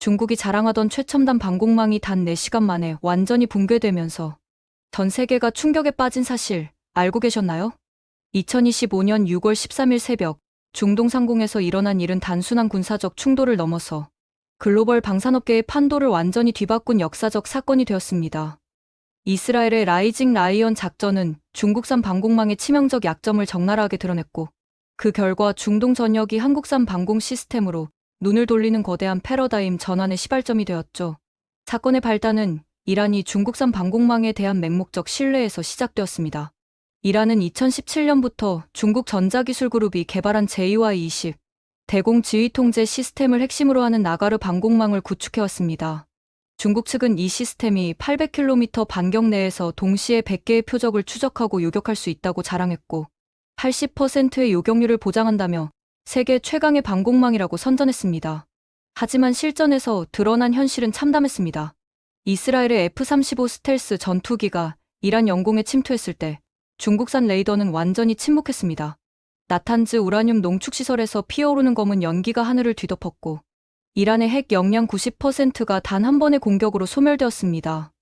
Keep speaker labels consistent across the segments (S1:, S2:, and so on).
S1: 중국이 자랑하던 최첨단 방공망이 단 4시간 만에 완전히 붕괴되면서 전 세계가 충격에 빠진 사실 알고 계셨나요? 2025년 6월 13일 새벽 중동 상공에서 일어난 일은 단순한 군사적 충돌을 넘어서 글로벌 방산업계의 판도를 완전히 뒤바꾼 역사적 사건이 되었습니다. 이스라엘의 라이징 라이언 작전은 중국산 방공망의 치명적 약점을 적나라하게 드러냈고, 그 결과 중동 전역이 한국산 방공 시스템으로 눈을 돌리는 거대한 패러다임 전환의 시발점이 되었죠. 사건의 발단은 이란이 중국산 방공망에 대한 맹목적 신뢰에서 시작되었습니다. 이란은 2017년부터 중국 전자기술그룹이 개발한 JY-20 대공 지휘통제 시스템을 핵심으로 하는 나가르 방공망을 구축해왔습니다. 중국 측은 이 시스템이 800km 반경 내에서 동시에 100개의 표적을 추적하고 요격할 수 있다고 자랑했고, 80%의 요격률을 보장한다며 세계 최강의 방공망이라고 선전했습니다. 하지만 실전에서 드러난 현실은 참담했습니다. 이스라엘의 F-35 스텔스 전투기가 이란 영공에 침투했을 때 중국산 레이더는 완전히 침묵했습니다. 나탄즈 우라늄 농축시설에서 피어오르는 검은 연기가 하늘을 뒤덮었고, 이란의 핵 역량 90%가 단 한 번의 공격으로 소멸되었습니다.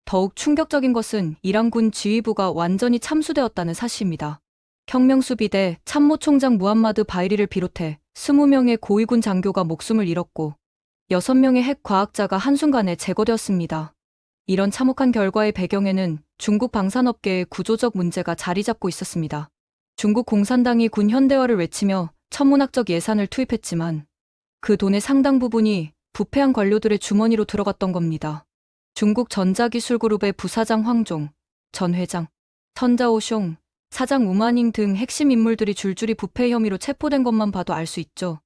S1: 더욱 충격적인 것은 이란군 지휘부가 완전히 참수되었다는 사실입니다. 혁명수비대 참모총장 무함마드 바이리를 비롯해 20명의 고위군 장교가 목숨을 잃었고 6명의 핵 과학자가 한순간에 제거되었습니다. 이런 참혹한 결과의 배경에는 중국 방산업계의 구조적 문제가 자리 잡고 있었습니다. 중국 공산당이 군 현대화를 외치며 천문학적 예산을 투입했지만 그 돈의 상당 부분이 부패한 관료들의 주머니로 들어갔던 겁니다. 중국 전자기술그룹의 부사장 황종, 전 회장, 선자오숑, 사장 우마닝 등 핵심 인물들이 줄줄이 부패 혐의로 체포된 것만 봐도 알 수 있죠.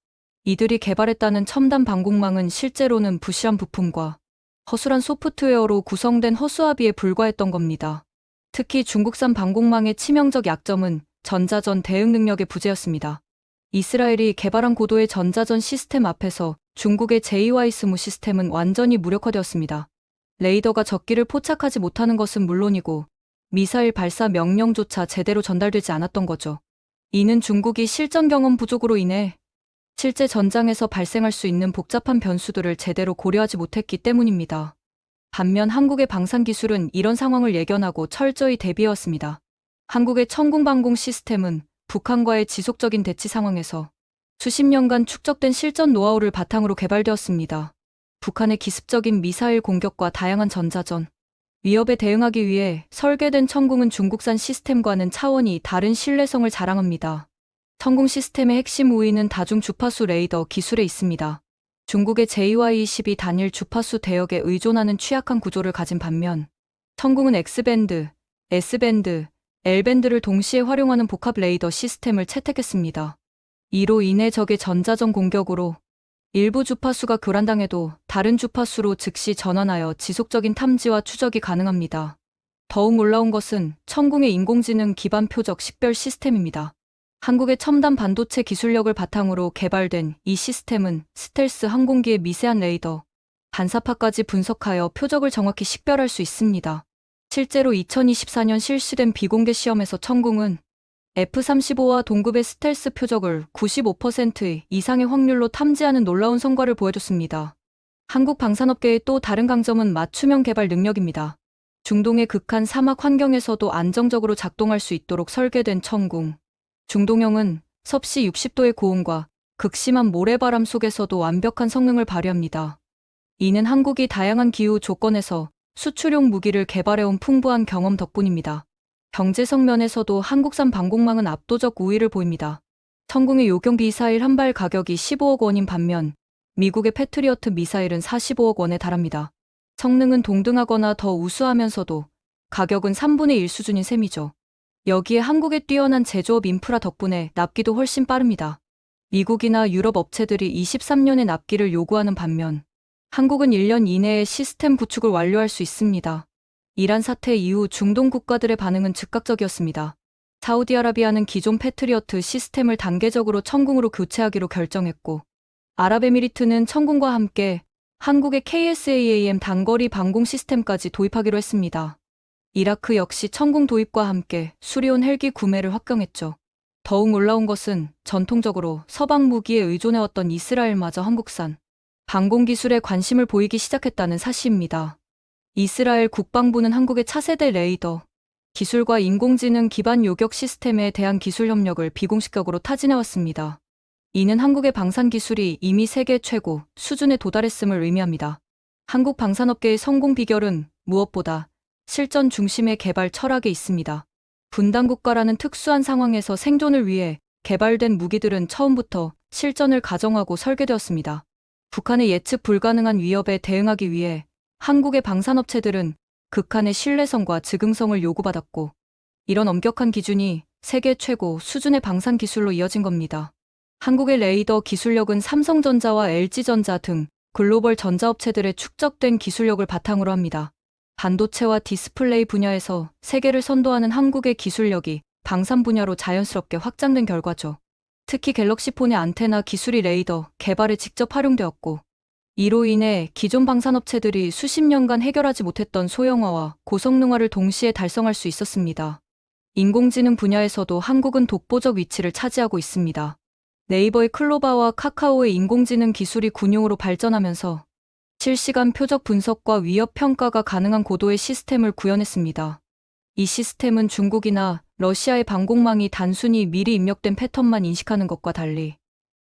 S1: 이들이 개발했다는 첨단 방공망은 실제로는 부실한 부품과 허술한 소프트웨어로 구성된 허수아비에 불과했던 겁니다. 특히 중국산 방공망의 치명적 약점은 전자전 대응 능력의 부재였습니다. 이스라엘이 개발한 고도의 전자전 시스템 앞에서 중국의 JY-20 시스템은 완전히 무력화되었습니다. 레이더가 적기를 포착하지 못하는 것은 물론이고 미사일 발사 명령조차 제대로 전달되지 않았던 거죠. 이는 중국이 실전 경험 부족으로 인해 실제 전장에서 발생할 수 있는 복잡한 변수들을 제대로 고려하지 못했기 때문입니다. 반면 한국의 방산기술은 이런 상황을 예견하고 철저히 대비해왔습니다. 한국의 천궁방공 시스템은 북한과의 지속적인 대치 상황에서 수십 년간 축적된 실전 노하우를 바탕으로 개발되었습니다. 북한의 기습적인 미사일 공격과 다양한 전자전 위협에 대응하기 위해 설계된 천궁은 중국산 시스템과는 차원이 다른 신뢰성을 자랑합니다. 천궁 시스템의 핵심 우위는 다중 주파수 레이더 기술에 있습니다. 중국의 JY-22 단일 주파수 대역에 의존하는 취약한 구조를 가진 반면 천궁은 X밴드, S밴드, L밴드를 동시에 활용하는 복합 레이더 시스템을 채택했습니다. 이로 인해 적의 전자전 공격으로 일부 주파수가 교란당해도 다른 주파수로 즉시 전환하여 지속적인 탐지와 추적이 가능합니다. 더욱 놀라운 것은 천궁의 인공지능 기반 표적 식별 시스템입니다. 한국의 첨단 반도체 기술력을 바탕으로 개발된 이 시스템은 스텔스 항공기의 미세한 레이더, 반사파까지 분석하여 표적을 정확히 식별할 수 있습니다. 실제로 2024년 실시된 비공개 시험에서 천궁은 F-35와 동급의 스텔스 표적을 95% 이상의 확률로 탐지하는 놀라운 성과를 보여줬습니다. 한국 방산업계의 또 다른 강점은 맞춤형 개발 능력입니다. 중동의 극한 사막 환경에서도 안정적으로 작동할 수 있도록 설계된 천궁. 중동형은 섭씨 60도의 고온과 극심한 모래바람 속에서도 완벽한 성능을 발휘합니다. 이는 한국이 다양한 기후 조건에서 수출용 무기를 개발해온 풍부한 경험 덕분입니다. 경제성 면에서도 한국산 방공망은 압도적 우위를 보입니다. 천궁의 요격 미사일 한 발 가격이 15억 원인 반면 미국의 패트리어트 미사일은 45억 원에 달합니다. 성능은 동등하거나 더 우수하면서도 가격은 3분의 1 수준인 셈이죠. 여기에 한국의 뛰어난 제조업 인프라 덕분에 납기도 훨씬 빠릅니다. 미국이나 유럽 업체들이 23년의 납기를 요구하는 반면 한국은 1년 이내에 시스템 구축을 완료할 수 있습니다. 이란 사태 이후 중동 국가들의 반응은 즉각적이었습니다. 사우디아라비아는 기존 패트리어트 시스템을 단계적으로 천궁으로 교체하기로 결정했고, 아랍에미리트는 천궁과 함께 한국의 KSAAM 단거리 방공 시스템까지 도입하기로 했습니다. 이라크 역시 천궁 도입과 함께 수리온 헬기 구매를 확정했죠. 더욱 놀라운 것은 전통적으로 서방 무기에 의존해왔던 이스라엘마저 한국산 방공기술에 관심을 보이기 시작했다는 사실입니다. 이스라엘 국방부는 한국의 차세대 레이더, 기술과 인공지능 기반 요격 시스템에 대한 기술 협력을 비공식적으로 타진해왔습니다. 이는 한국의 방산 기술이 이미 세계 최고 수준에 도달했음을 의미합니다. 한국 방산업계의 성공 비결은 무엇보다 실전 중심의 개발 철학에 있습니다. 분단국가라는 특수한 상황에서 생존을 위해 개발된 무기들은 처음부터 실전을 가정하고 설계되었습니다. 북한의 예측 불가능한 위협에 대응하기 위해 한국의 방산업체들은 극한의 신뢰성과 즉흥성을 요구받았고, 이런 엄격한 기준이 세계 최고 수준의 방산 기술로 이어진 겁니다. 한국의 레이더 기술력은 삼성전자와 LG전자 등 글로벌 전자업체들의 축적된 기술력을 바탕으로 합니다. 반도체와 디스플레이 분야에서 세계를 선도하는 한국의 기술력이 방산 분야로 자연스럽게 확장된 결과죠. 특히 갤럭시폰의 안테나 기술이 레이더 개발에 직접 활용되었고, 이로 인해 기존 방산업체들이 수십 년간 해결하지 못했던 소형화와 고성능화를 동시에 달성할 수 있었습니다. 인공지능 분야에서도 한국은 독보적 위치를 차지하고 있습니다. 네이버의 클로바와 카카오의 인공지능 기술이 군용으로 발전하면서 실시간 표적 분석과 위협 평가가 가능한 고도의 시스템을 구현했습니다. 이 시스템은 중국이나 러시아의 방공망이 단순히 미리 입력된 패턴만 인식하는 것과 달리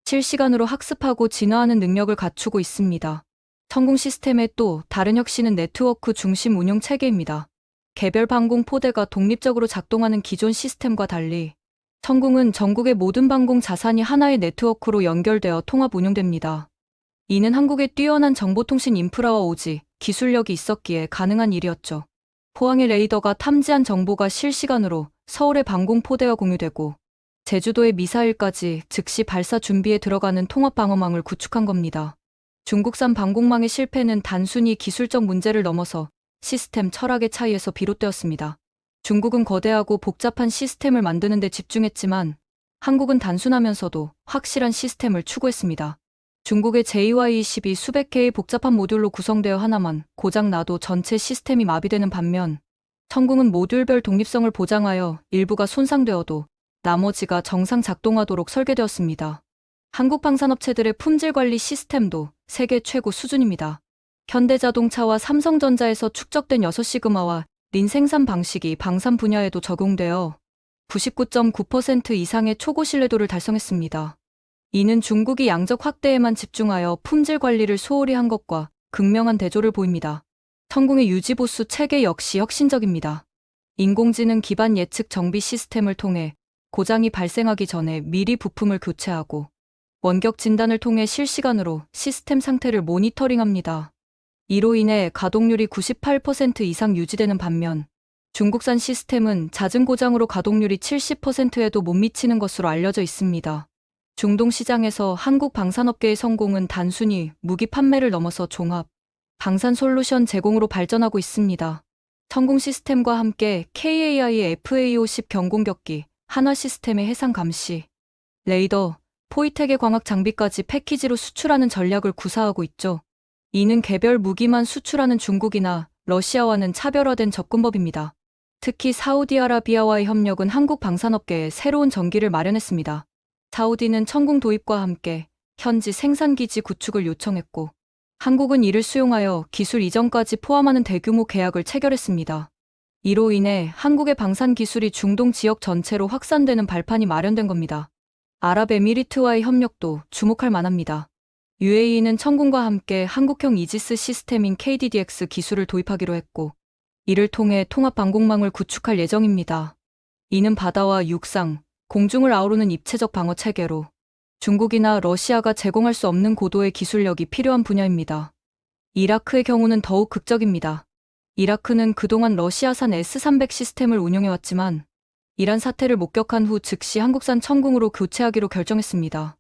S1: 실시간으로 학습하고 진화하는 능력을 갖추고 있습니다. 천궁 시스템의 또 다른 혁신은 네트워크 중심 운영 체계입니다. 개별 방공 포대가 독립적으로 작동하는 기존 시스템과 달리 천궁은 전국의 모든 방공 자산이 하나의 네트워크로 연결되어 통합 운영됩니다. 이는 한국의 뛰어난 정보통신 인프라와 오직 기술력이 있었기에 가능한 일이었죠. 포항의 레이더가 탐지한 정보가 실시간으로 서울의 방공 포대와 공유되고 제주도의 미사일까지 즉시 발사 준비에 들어가는 통합 방어망을 구축한 겁니다. 중국산 방공망의 실패는 단순히 기술적 문제를 넘어서 시스템 철학의 차이에서 비롯되었습니다. 중국은 거대하고 복잡한 시스템을 만드는 데 집중했지만 한국은 단순하면서도 확실한 시스템을 추구했습니다. 중국의 JY-12 수백 개의 복잡한 모듈로 구성되어 하나만 고장 나도 전체 시스템이 마비되는 반면 천궁은 모듈별 독립성을 보장하여 일부가 손상되어도 나머지가 정상 작동하도록 설계되었습니다. 한국 방산업체들의 품질 관리 시스템도 세계 최고 수준입니다. 현대자동차와 삼성전자에서 축적된 6시그마와 린 생산 방식이 방산 분야에도 적용되어 99.9% 이상의 초고 신뢰도를 달성했습니다. 이는 중국이 양적 확대에만 집중하여 품질 관리를 소홀히 한 것과 극명한 대조를 보입니다. 천궁의 유지보수 체계 역시 혁신적입니다. 인공지능 기반 예측 정비 시스템을 통해 고장이 발생하기 전에 미리 부품을 교체하고 원격 진단을 통해 실시간으로 시스템 상태를 모니터링합니다. 이로 인해 가동률이 98% 이상 유지되는 반면 중국산 시스템은 잦은 고장으로 가동률이 70%에도 못 미치는 것으로 알려져 있습니다. 중동 시장에서 한국 방산업계의 성공은 단순히 무기 판매를 넘어서 종합, 방산 솔루션 제공으로 발전하고 있습니다. 천궁 시스템과 함께 KAI의 FA50 경공격기, 한화 시스템의 해상 감시, 레이더, 포이텍의 광학 장비까지 패키지로 수출하는 전략을 구사하고 있죠. 이는 개별 무기만 수출하는 중국이나 러시아와는 차별화된 접근법입니다. 특히 사우디아라비아와의 협력은 한국 방산업계에 새로운 전기를 마련했습니다. 사우디는 천궁 도입과 함께 현지 생산기지 구축을 요청했고 한국은 이를 수용하여 기술 이전까지 포함하는 대규모 계약을 체결했습니다. 이로 인해 한국의 방산 기술이 중동 지역 전체로 확산되는 발판이 마련된 겁니다. 아랍에미리트와의 협력도 주목할 만합니다. UAE는 천궁과 함께 한국형 이지스 시스템인 KDDX 기술을 도입하기로 했고 이를 통해 통합 방공망을 구축할 예정입니다. 이는 바다와 육상, 공중을 아우르는 입체적 방어 체계로 중국이나 러시아가 제공할 수 없는 고도의 기술력이 필요한 분야입니다. 이라크의 경우는 더욱 극적입니다. 이라크는 그동안 러시아산 S-300 시스템을 운용해왔지만 이란 사태를 목격한 후 즉시 한국산 천궁으로 교체하기로 결정했습니다.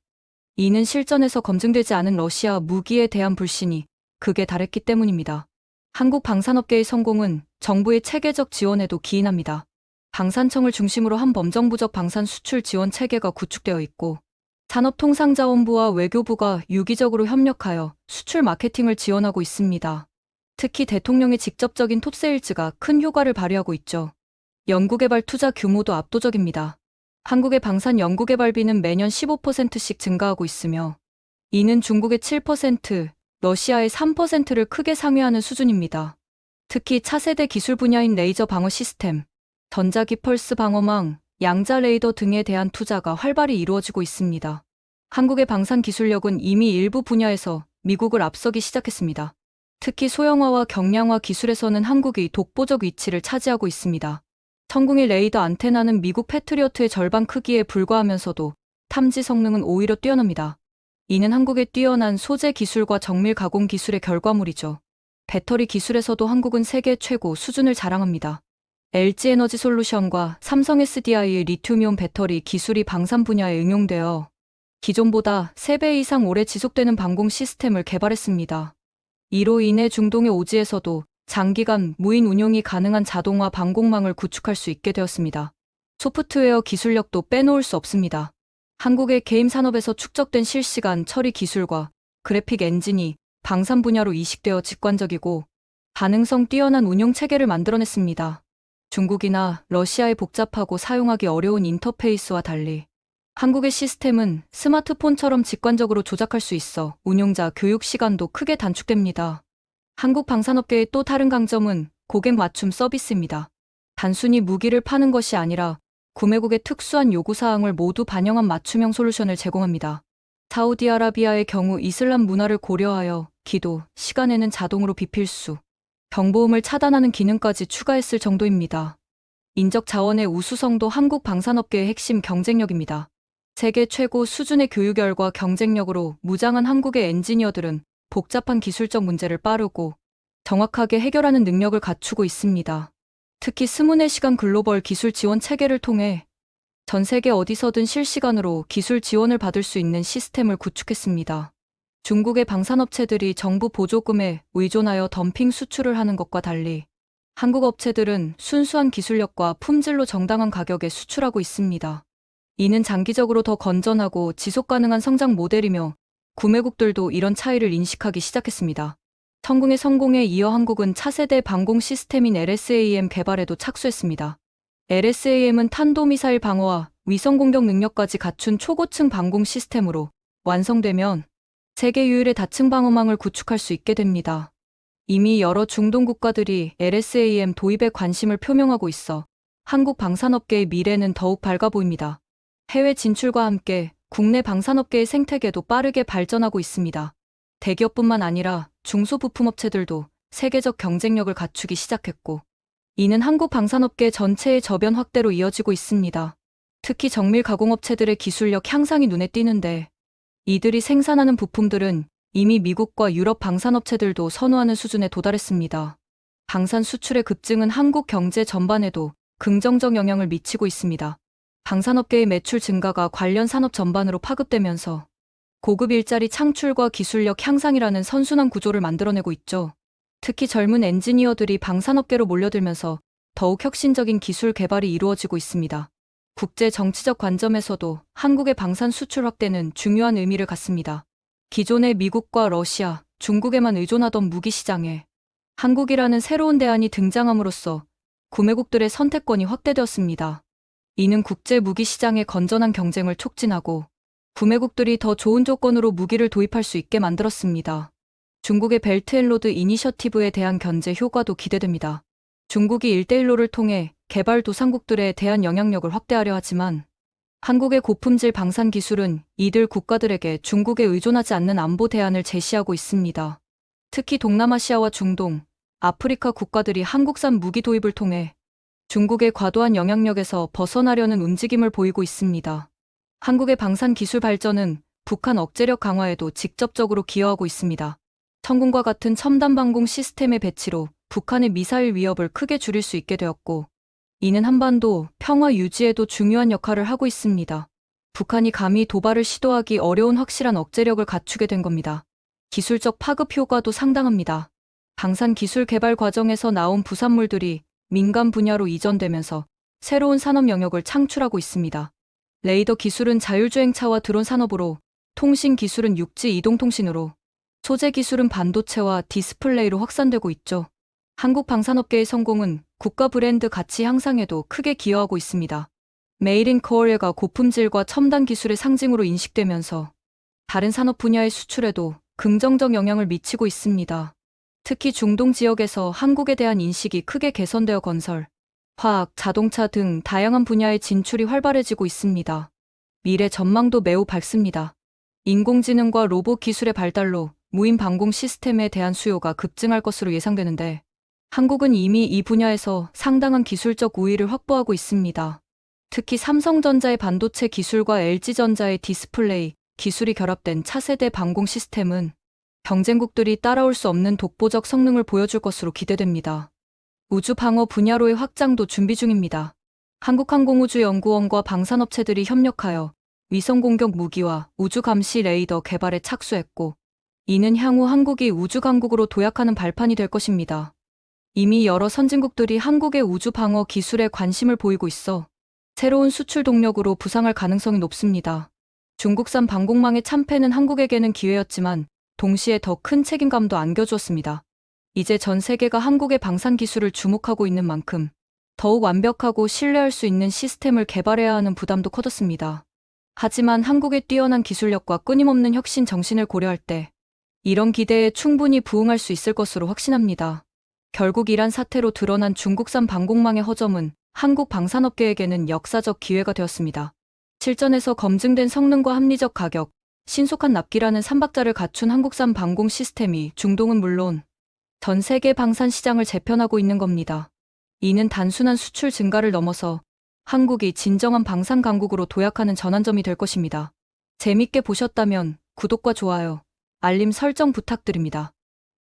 S1: 이는 실전에서 검증되지 않은 러시아 무기에 대한 불신이 극에 달했기 때문입니다. 한국 방산업계의 성공은 정부의 체계적 지원에도 기인합니다. 방산청을 중심으로 한 범정부적 방산 수출 지원 체계가 구축되어 있고 산업통상자원부와 외교부가 유기적으로 협력하여 수출 마케팅을 지원하고 있습니다. 특히 대통령의 직접적인 톱세일즈가 큰 효과를 발휘하고 있죠. 연구개발 투자 규모도 압도적입니다. 한국의 방산 연구개발비는 매년 15%씩 증가하고 있으며 이는 중국의 7%, 러시아의 3%를 크게 상회하는 수준입니다. 특히 차세대 기술 분야인 레이저 방어 시스템, 전자기 펄스 방어망, 양자 레이더 등에 대한 투자가 활발히 이루어지고 있습니다. 한국의 방산 기술력은 이미 일부 분야에서 미국을 앞서기 시작했습니다. 특히 소형화와 경량화 기술에서는 한국이 독보적 위치를 차지하고 있습니다. 천궁의 레이더 안테나는 미국 패트리어트의 절반 크기에 불과하면서도 탐지 성능은 오히려 뛰어납니다. 이는 한국의 뛰어난 소재 기술과 정밀 가공 기술의 결과물이죠. 배터리 기술에서도 한국은 세계 최고 수준을 자랑합니다. LG에너지솔루션과 삼성 SDI의 리튬이온 배터리 기술이 방산 분야에 응용되어 기존보다 3배 이상 오래 지속되는 방공 시스템을 개발했습니다. 이로 인해 중동의 오지에서도 장기간 무인 운용이 가능한 자동화 방공망을 구축할 수 있게 되었습니다. 소프트웨어 기술력도 빼놓을 수 없습니다. 한국의 게임 산업에서 축적된 실시간 처리 기술과 그래픽 엔진이 방산 분야로 이식되어 직관적이고 가능성 뛰어난 운용 체계를 만들어냈습니다. 중국이나 러시아의 복잡하고 사용하기 어려운 인터페이스와 달리 한국의 시스템은 스마트폰처럼 직관적으로 조작할 수 있어 운용자 교육 시간도 크게 단축됩니다. 한국 방산업계의 또 다른 강점은 고객 맞춤 서비스입니다. 단순히 무기를 파는 것이 아니라 구매국의 특수한 요구사항을 모두 반영한 맞춤형 솔루션을 제공합니다. 사우디아라비아의 경우 이슬람 문화를 고려하여 기도, 시간에는 자동으로 비필수, 경보음을 차단하는 기능까지 추가했을 정도입니다. 인적 자원의 우수성도 한국 방산업계의 핵심 경쟁력입니다. 세계 최고 수준의 교육열과 경쟁력으로 무장한 한국의 엔지니어들은 복잡한 기술적 문제를 빠르고 정확하게 해결하는 능력을 갖추고 있습니다. 특히 24시간 글로벌 기술 지원 체계를 통해 전 세계 어디서든 실시간으로 기술 지원을 받을 수 있는 시스템을 구축했습니다. 중국의 방산업체들이 정부 보조금에 의존하여 덤핑 수출을 하는 것과 달리 한국 업체들은 순수한 기술력과 품질로 정당한 가격에 수출하고 있습니다. 이는 장기적으로 더 건전하고 지속가능한 성장 모델이며 구매국들도 이런 차이를 인식하기 시작했습니다. 천궁의 성공에 이어 한국은 차세대 방공 시스템인 LSAM 개발에도 착수했습니다. LSAM은 탄도미사일 방어와 위성 공격 능력까지 갖춘 초고층 방공 시스템으로 완성되면 세계 유일의 다층 방어망을 구축할 수 있게 됩니다. 이미 여러 중동 국가들이 LSAM 도입에 관심을 표명하고 있어 한국 방산업계의 미래는 더욱 밝아 보입니다. 해외 진출과 함께 국내 방산업계의 생태계도 빠르게 발전하고 있습니다. 대기업뿐만 아니라 중소부품업체들도 세계적 경쟁력을 갖추기 시작했고, 이는 한국 방산업계 전체의 저변 확대로 이어지고 있습니다. 특히 정밀 가공업체들의 기술력 향상이 눈에 띄는데, 이들이 생산하는 부품들은 이미 미국과 유럽 방산업체들도 선호하는 수준에 도달했습니다. 방산 수출의 급증은 한국 경제 전반에도 긍정적 영향을 미치고 있습니다. 방산업계의 매출 증가가 관련 산업 전반으로 파급되면서 고급 일자리 창출과 기술력 향상이라는 선순환 구조를 만들어내고 있죠. 특히 젊은 엔지니어들이 방산업계로 몰려들면서 더욱 혁신적인 기술 개발이 이루어지고 있습니다. 국제 정치적 관점에서도 한국의 방산 수출 확대는 중요한 의미를 갖습니다. 기존의 미국과 러시아, 중국에만 의존하던 무기 시장에 한국이라는 새로운 대안이 등장함으로써 구매국들의 선택권이 확대되었습니다. 이는 국제 무기 시장의 건전한 경쟁을 촉진하고 구매국들이 더 좋은 조건으로 무기를 도입할 수 있게 만들었습니다. 중국의 벨트앤로드 이니셔티브에 대한 견제 효과도 기대됩니다. 중국이 1대1로를 통해 개발도상국들에 대한 영향력을 확대하려 하지만 한국의 고품질 방산 기술은 이들 국가들에게 중국에 의존하지 않는 안보 대안을 제시하고 있습니다. 특히 동남아시아와 중동, 아프리카 국가들이 한국산 무기 도입을 통해 중국의 과도한 영향력에서 벗어나려는 움직임을 보이고 있습니다. 한국의 방산 기술 발전은 북한 억제력 강화에도 직접적으로 기여하고 있습니다. 천궁과 같은 첨단 방공 시스템의 배치로 북한의 미사일 위협을 크게 줄일 수 있게 되었고, 이는 한반도 평화 유지에도 중요한 역할을 하고 있습니다. 북한이 감히 도발을 시도하기 어려운 확실한 억제력을 갖추게 된 겁니다. 기술적 파급 효과도 상당합니다. 방산 기술 개발 과정에서 나온 부산물들이 민간 분야로 이전되면서 새로운 산업 영역을 창출하고 있습니다. 레이더 기술은 자율주행차와 드론 산업으로, 통신 기술은 육지 이동통신으로, 소재 기술은 반도체와 디스플레이로 확산되고 있죠. 한국 방산업계의 성공은 국가 브랜드 가치 향상에도 크게 기여하고 있습니다. 메이드 인 코리아가 고품질과 첨단 기술의 상징으로 인식되면서 다른 산업 분야의 수출에도 긍정적 영향을 미치고 있습니다. 특히 중동 지역에서 한국에 대한 인식이 크게 개선되어 건설, 화학, 자동차 등 다양한 분야의 진출이 활발해지고 있습니다. 미래 전망도 매우 밝습니다. 인공지능과 로봇 기술의 발달로 무인 방공 시스템에 대한 수요가 급증할 것으로 예상되는데, 한국은 이미 이 분야에서 상당한 기술적 우위를 확보하고 있습니다. 특히 삼성전자의 반도체 기술과 LG전자의 디스플레이 기술이 결합된 차세대 방공 시스템은 경쟁국들이 따라올 수 없는 독보적 성능을 보여줄 것으로 기대됩니다. 우주 방어 분야로의 확장도 준비 중입니다. 한국항공우주연구원과 방산업체들이 협력하여 위성 공격 무기와 우주 감시 레이더 개발에 착수했고, 이는 향후 한국이 우주 강국으로 도약하는 발판이 될 것입니다. 이미 여러 선진국들이 한국의 우주 방어 기술에 관심을 보이고 있어 새로운 수출 동력으로 부상할 가능성이 높습니다. 중국산 방공망의 참패는 한국에게는 기회였지만 동시에 더 큰 책임감도 안겨주었습니다. 이제 전 세계가 한국의 방산 기술을 주목하고 있는 만큼 더욱 완벽하고 신뢰할 수 있는 시스템을 개발해야 하는 부담도 커졌습니다. 하지만 한국의 뛰어난 기술력과 끊임없는 혁신 정신을 고려할 때 이런 기대에 충분히 부응할 수 있을 것으로 확신합니다. 결국 이란 사태로 드러난 중국산 방공망의 허점은 한국 방산업계에게는 역사적 기회가 되었습니다. 실전에서 검증된 성능과 합리적 가격, 신속한 납기라는 삼박자를 갖춘 한국산 방공 시스템이 중동은 물론 전 세계 방산 시장을 재편하고 있는 겁니다. 이는 단순한 수출 증가를 넘어서 한국이 진정한 방산 강국으로 도약하는 전환점이 될 것입니다. 재밌게 보셨다면 구독과 좋아요, 알림 설정 부탁드립니다.